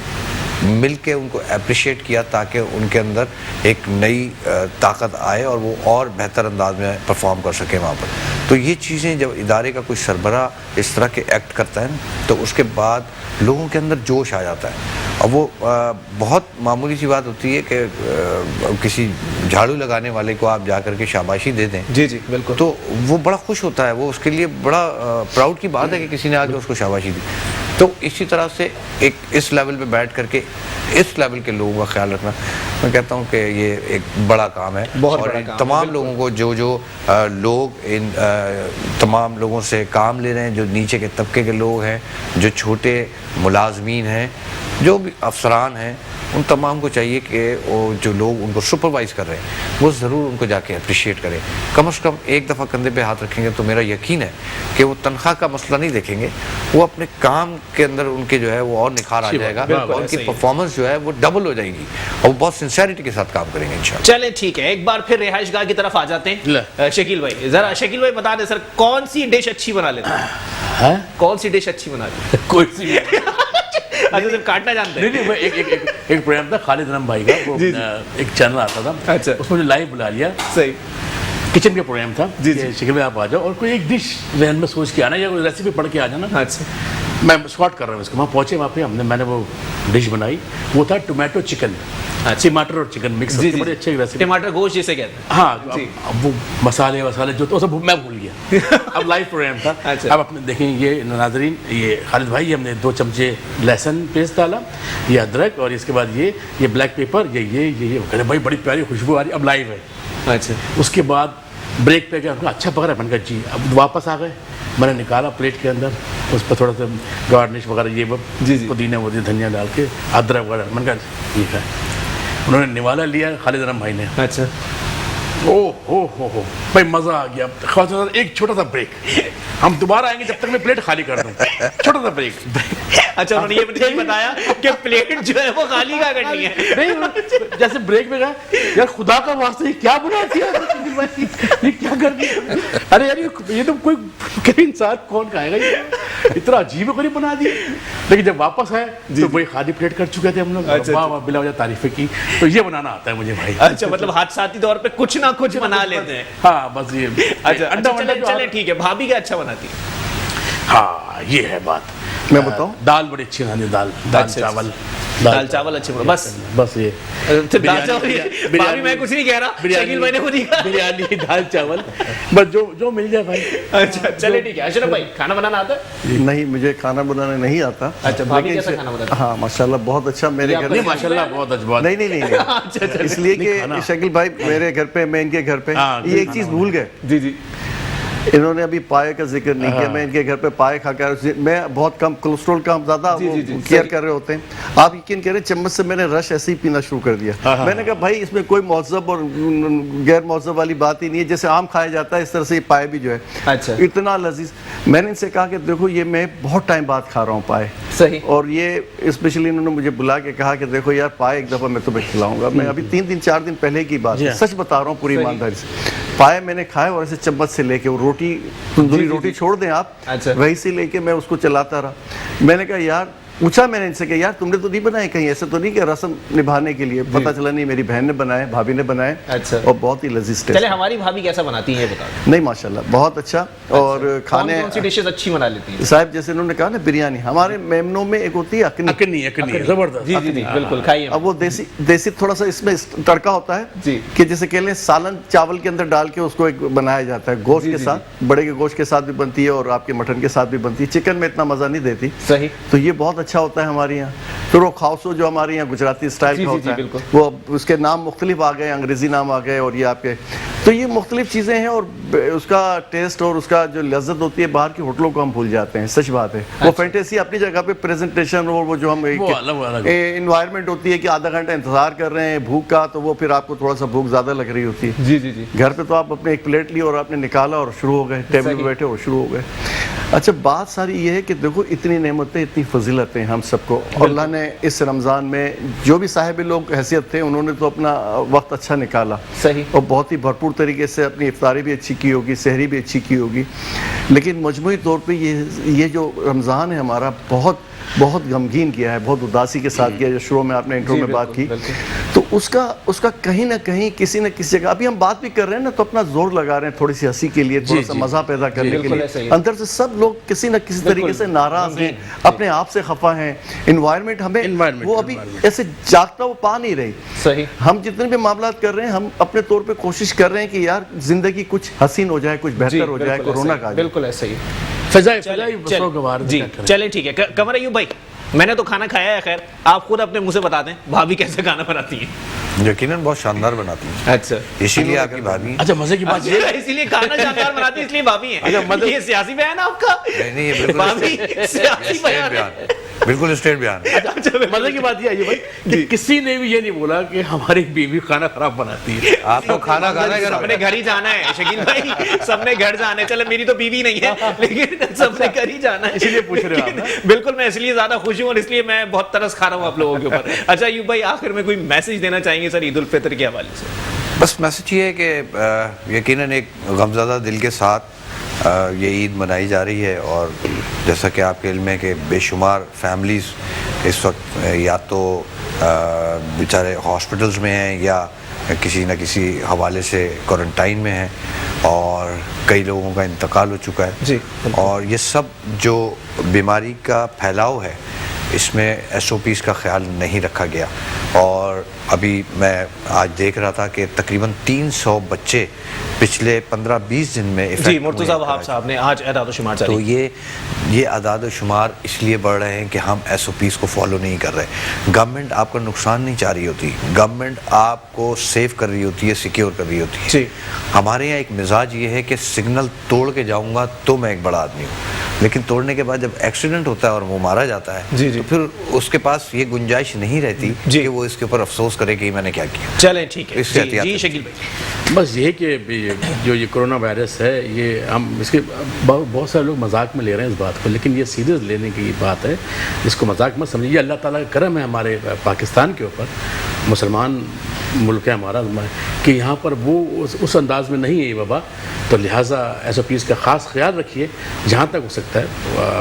مل کے ان کو اپریشیٹ کیا تاکہ ان کے اندر ایک نئی طاقت آئے اور وہ اور بہتر انداز میں پرفارم کر سکے وہاں پر. تو یہ چیزیں جب ادارے کا کوئی سربراہ اس طرح کے ایکٹ کرتا ہے نا, تو اس کے بعد لوگوں کے اندر جوش آ جاتا ہے. اور وہ بہت معمولی سی بات ہوتی ہے کہ کسی جھاڑو لگانے والے کو آپ جا کر کے شاباشی دے دیں, جی بالکل, تو وہ بڑا خوش ہوتا ہے, وہ اس کے لیے بڑا پراؤڈ کی بات ہے کہ کسی نے آ کے اس کو شاباشی دی. تو اسی طرح سے ایک اس لیول پہ بیٹھ کر کے اس لیول کے لوگوں کا خیال رکھنا، میں کہتا ہوں کہ یہ ایک بڑا کام ہے، اور تمام لوگوں کو جو لوگ ان تمام لوگوں سے کام لے رہے ہیں، جو نیچے کے طبقے کے لوگ ہیں، جو چھوٹے ملازمین ہیں، جو بھی افسران ہیں، ان تمام کو چاہیے کہ وہ جو لوگ ان کو سپروائز کر رہے ہیں وہ ضرور ان کو جا کے اپریشیٹ کریں، کم از کم ایک دفعہ کندھے پہ ہاتھ رکھیں گے تو میرا یقین ہے کہ وہ تنخواہ کا مسئلہ نہیں دیکھیں گے، وہ اپنے کام کے اندر ان کے جو ہے وہ اور نکھار آ جائے گا، اور ان کی پرفارمنس جو ہے وہ ڈبل ہو جائے گی، اور وہ بہت سنسیریٹی کے ساتھ کام کریں گے انشاءاللہ۔ چلیں ٹھیک ہے، ایک بار پھر رہائش گاہ کی طرف آ جاتے ہیں۔ شکیل بھائی ذرا، شکیل بھائی بتا دیں سر، کون سی ڈش اچھی بنا لیتے ہیں؟ کون سی ڈش اچھی بنا لیتے ہیں؟ کوئی سی اچھا صرف کاٹنا جانتے ہیں؟ نہیں، ایک پروگرام تھا خالد رحم بھائی کا، وہ ایک چینل آتا تھا، اس میں جو لائیو بلا لیا، صحیح کچن کا پروگرام تھا، شکل میں آپ آ جاؤ اور کوئی ایک ڈش ذہن میں سوچ کے آنا یا کوئی ریسیپی پڑھ کے آ جانا۔ اچھا، میں اسکاٹ کر رہا ہوں اس کو، وہاں پہنچے، وہاں پہ میں نے وہ ڈش بنائی، وہ تھا ٹومیٹو چکن، ٹماٹر اور چکن مکس، بڑی اچھی ریسیپی، ٹماٹر گوشت جسے کہتے ہیں۔ ہاں، اب وہ مسالے جو تو سب میں بھول گیا، اب لائیو پروگرام تھا۔ اب اپنے دیکھیں یہ ناظرین، یہ خالد بھائی ہم نے 2 چمچے لہسن پیسٹ ڈالا، یہ ادرک، اور اس کے بعد یہ بلیک پیپر، یہ کہتے بھائی بڑی پیاری خوشبو آ رہی، اب لائیو ہے۔ اچھا، اس کے بعد بریک پہ گیا، اچھا پک رہا ہے، میں نے کہا جی، اب واپس آ گئے، میں نے نکالا پلیٹ کے اندر، اس پہ تھوڑا سا گارنش وغیرہ یہ پودینہ وہ دھنیا ڈال کے، ادرک وغیرہ، میں نے کہا ٹھیک ہے۔ انہوں نے نوالا لیا خالد رحم بھائی نے، اچھا، او ہو بھائی مزہ آ گیا۔ ایک چھوٹا سا بریک، ہم دوبارہ آئیں گے جب تک میں پلیٹ خالی کر دوں، چھوٹا سا بریک۔ اچھا، انہوں نے یہ نہیں بتایا کہ پلیٹ جو ہے وہ خالی کیا کرنی ہے؟ نہیں، جیسے بریک میں گیا، یار خدا کا واسطہ یہ کیا بنا دیا، یہ کیا کر دیا، ارے یار یہ تو کوئی انسان کون کھائے گا، یہ اتنا عجیب کوئی بنا دیا۔ لیکن جب واپس آئے تو وہی خالی پلیٹ کر چکے تھے ہم لوگ، واہ واہ بلا وجہ تعریفیں کی۔ تو یہ بنانا آتا ہے مجھے بھائی۔ اچھا، مطلب حادثاتی طور پہ کچھ نہ کچھ بنا لیتے ہیں۔ ہاں بس یہ۔ اچھا، چلیں ٹھیک ہے، بھابھی کیا اچھا بناتی ہے؟ ہاں یہ ہے بات، میں بتاؤں، دال بڑی اچھی بنانی، دال چاول، دال چاول اچھے، بس یہ دال چاول۔ بھابھی میں کچھ نہیں کہہ رہا، شکیل بھائی نے خود ہی کہا بریانی، دال چاول، بس جو مل جائے بھائی۔ اچھا چلے ٹھیک ہے۔ اشرف بھائی کھانا بنانا آتا ہے؟ نہیں، مجھے کھانا بنانا نہیں آتا۔ اچھا، بھابھی کیسا کھانا بناتا ہے؟ ہاں ماشاءاللہ بہت اچھا میرے گھر میں، ماشاءاللہ بہت اچھا۔ نہیں، اس لیے کہ شکیل بھائی میرے گھر پہ، میں ان کے گھر پہ یہ ایک چیز بھول گئے، جی، انہوں نے ابھی پائے کا ذکر نہیں کیا، میں ان کے گھر پہ پائے کھا کر، میں بہت کم کولیسٹرول کا زیادہ کیئر کر رہے ہوتے ہیں، آپ یقین کریں چمچ سے میں نے رش ایسے ہی پینا شروع کر دیا۔ میں نے کہا بھائی اس میں کوئی مہذب اور غیر مہذب والی بات ہی نہیں ہے، جیسے عام کھایا جاتا ہے اس طرح سے یہ پائے بھی جو ہے اتنا لذیذ۔ میں نے ان سے کہا کہ دیکھو یہ میں بہت ٹائم بعد کھا رہا ہوں پائے، صحیح، اور یہ اسپیشلی انہوں نے مجھے بلا کے کہا کہ دیکھو یار پائے ایک دفعہ میں تمہیں کھلاؤں گا۔ میں ابھی 4 دن پہلے کی بات سچ بتا رہا ہوں پوری ایمانداری سے، پائے میں نے کھائے اور ایسے چمچ سے لے کے، وہ روٹی چھوڑ دیں آپ، وہی سے لے کے میں اس کو چلاتا رہا۔ میں نے کہا یار، پوچھا میں نے ان سے کہ یار تم نے تو نہیں بنائے کہیں، ایسے تو نہیں کہ رسم نبھانے کے لیے؟ پتہ چلا نہیں، میری بہن نے بنائے، بھابھی نے بنائے، اور بہت ہی لذیذ ٹیسٹ۔ چلے ہماری بھابھی کیسا بناتی ہیں یہ بتا دیں۔ نہیں ماشاءاللہ بہت اچھا، اور کھانے کون سی ڈشز اچھی بنا لیتی ہیں صاحب؟ جیسے انہوں نے کہا نا بریانی، ہمارے میمنوں میں ایک ہوتی ہے اکنی، زبردست، جی بالکل کھائیے۔ اب وہ دیسی تھوڑا سا اس میں تڑکا ہوتا ہے کہ جیسے کہہ لیں سالن چاول کے اندر ڈال کے اس کو ایک بنایا جاتا ہے گوشت کے ساتھ، بڑے کے گوشت کے ساتھ بھی بنتی ہے اور آپ کے مٹن کے ساتھ بھی بنتی ہے، چکن میں اتنا مزہ نہیں دیتی، صحیح، تو یہ بہت اچھا ہوتا ہے ہمارے یہاں۔ پھر وہ کھاؤسو جو ہمارے یہاں گجراتی سٹائل کا ہوتا ہے، وہ اس کے نام مختلف آ گئے، انگریزی نام آ گئے، اور یہ آپ کے، تو یہ مختلف چیزیں ہیں، اور اس کا ٹیسٹ اور اس کا جو لذت ہوتی ہے باہر کی ہوٹلوں کو ہم بھول جاتے ہیں، سچ بات ہے۔ وہ فینٹیسی اپنی جگہ پہ، پریزنٹیشن اور وہ جو ہم انوائرمنٹ ہوتی ہے کہ آدھا گھنٹہ انتظار کر رہے ہیں بھوک کا، تو وہ پھر آپ کو تھوڑا سا بھوک زیادہ لگ رہی ہوتی ہے۔ جی، گھر پہ تو آپ اپنے ایک پلیٹ لی اور آپ نے نکالا اور شروع ہو گئے، ٹیبل پہ بیٹھے اور شروع ہو گئے۔ اچھا بات ساری یہ ہے کہ دیکھو اتنی نعمتیں، اتنی فضیلتیں ہم سب کو، اور اللہ نے اس رمضان میں جو بھی صاحب لوگ حیثیت تھے انہوں نے تو اپنا وقت اچھا نکالا، صحیح، اور بہت ہی بھرپور طریقے سے اپنی افطاری بھی اچھی کی ہوگی، سحری بھی اچھی کی ہوگی، لیکن مجموعی طور پہ یہ جو رمضان ہے ہمارا بہت غمگین کیا ہے، بہت اداسی کے ساتھ کیا، جو شروع میں آپ نے انٹرو میں بات کی، تو اس کا کہیں نہ کہیں کسی نہ کسی جگہ، ابھی ہم بات بھی کر رہے ہیں نا تو اپنا زور لگا رہے ہیں تھوڑی سی ہنسی کے لیے، تھوڑا سا مزہ پیدا کرنے کے لیے، اندر سے سب لوگ کسی نہ کسی طریقے سے ناراض ہیں، اپنے آپ سے خفا ہیں، انوائرمنٹ ہمیں وہ ابھی ایسے جاگتا وہ پا نہیں رہی۔ صحیح، ہم جتنے بھی معاملات کر رہے ہیں ہم اپنے طور پہ کوشش کر رہے ہیں کہ یار زندگی کچھ حسین ہو جائے، کچھ بہتر ہو جائے، کورونا کا، بالکل ایسا ہی۔ فضائی بسوں کے باہر جی چلیں ٹھیک ہے. قمر ایوب بھائی میں نے تو کھانا کھایا ہے, خیر آپ خود اپنے منہ سے بتا دیں بھابھی کیسے کھانا بناتی ہیں؟ یقیناً بہت شاندار بناتی ہیں. اچھا اسی لیے آپ کی بھابھی. اچھا مزے کی بات یہ اسی لیے کھانا شاندار بناتی ہے اس لیے بھابھی ہیں. یہ سیاسی بیان ہے آپ کا؟ نہیں یہ بالکل بھابھی سیاسی بیان ہے, بالکل اسٹیٹ بیان ہے. مزے کی بات یہ ہے بھائی کہ کسی نے بھی یہ نہیں بولا کہ ہماری بیوی کھانا خراب بناتی ہے. آپ کو کھانا کھانا ہے, سب نے گھر ہی جانا ہے شکیل بھائی, سب نے گھر جانا ہے. چلے میری تو بیوی نہیں ہے لیکن سب نے گھر ہی جانا ہے, اسی لیے پوچھ رہے ہیں. بالکل میں اس لیے زیادہ خوش ہوں اور اس لیے میں بہت ترس کھا رہا ہوں آپ لوگوں کے اوپر. اچھا ایوب بھائی آخر میں کوئی میسج دینا چاہیں گے سر عید الفطر کے حوالے سے؟ بس میسج یہ ہے کہ یقیناً ایک غمزدہ دل کے ساتھ یہ عید منائی جا رہی ہے, اور جیسا کہ آپ کے علم ہے کہ بے شمار فیملیز اس وقت یا تو بیچارے ہاسپٹلز میں ہیں یا کسی نہ کسی حوالے سے کوارنٹائن میں ہیں, اور کئی لوگوں کا انتقال ہو چکا ہے. جی اور یہ سب جو بیماری کا پھیلاؤ ہے اس میں ایس او پیز کا خیال نہیں رکھا گیا. اور ابھی میں آج دیکھ رہا تھا کہ تقریباً 300 بچے پچھلے 15-20 دن میں جی مرتضیٰ وہاب صاحب نے آج اعداد و شمار جاری. تو یہ اعداد و شمار اس لیے بڑھ رہے ہیں کہ ہم ایس او پیز کو فالو نہیں کر رہے. گورنمنٹ آپ کا نقصان نہیں چاہ رہی ہوتی, گورنمنٹ آپ کو سیو کر رہی ہوتی ہے, سیکیور کر رہی ہوتی ہے. جی ہمارے یہاں ایک مزاج یہ ہے کہ سگنل توڑ کے جاؤں گا تو میں ایک بڑا آدمی ہوں, لیکن توڑنے کے بعد جب ایکسیڈنٹ ہوتا ہے اور وہ مارا جاتا ہے تو پھر اس کے پاس یہ گنجائش نہیں رہتی کہ وہ اس کے اوپر افسوس کرے کہ میں نے کیا کیا. چلیں ٹھیک ہے جی شکیل بھائی. بس یہ کہ جو یہ کرونا وائرس ہے یہ ہم اس کے بہت سارے لوگ مذاق میں لے رہے ہیں اس بات کو, لیکن یہ سیریس لینے کی بات ہے, اس کو مذاق مت سمجھیے. اللہ تعالیٰ کا کرم ہے ہمارے پاکستان کے اوپر, مسلمان ملک ہے ہمارا کہ یہاں پر وہ اس انداز میں نہیں ہے یہ وبا, تو لہٰذا ایس او پیز کا خاص خیال رکھیے, جہاں تک ہو سکتا ہے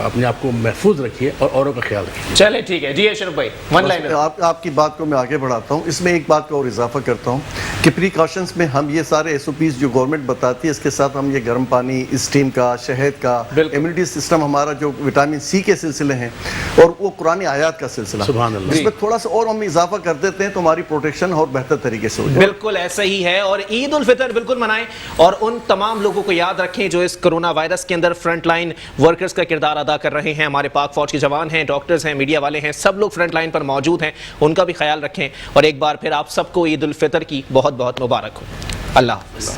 اپنے آپ کو محفوظ رکھیے اور اوروں کا خیال رکھیے. چلے ٹھیک ہے جی اشرف بھائی ون لائن. آپ کی بات کو میں آگے بڑھاتا ہوں, اس میں ایک بات کا اور اضافہ کرتا ہوں کہ پریکاشنز میں ہم یہ سارے ایس او پیز جو گورنمنٹ بتاتی ہے اس کے ساتھ ہم یہ گرم پانی, اسٹیم کا, شہد کا, امیونٹی سسٹم ہمارا جو وٹامن سی کے سلسلے ہیں اور وہ قرآن آیات کا سلسلہ, سبحان اللہ, اس میں تھوڑا سا اور ہم اضافہ کر دیتے ہیں تو ہماری پروٹیکشن اور بہتر طریقے سے ہو جائے. بالکل ایسا ہی ہے, اور عید الفطر بالکل منائیں, اور ان تمام لوگوں کو یاد رکھیں جو اس کرونا وائرس کے اندر فرنٹ لائن ورکرز کا کردار ادا کر رہے ہیں. ہمارے پاک فوج کے جوان ہیں, ڈاکٹرز ہیں, میڈیا والے ہیں, سب لوگ فرنٹ لائن پر موجود ہیں, ان کا بھی خیال رکھیں. اور ایک بار پھر آپ سب کو عید الفطر کی بہت بہت مبارک ہو. اللہ حافظ.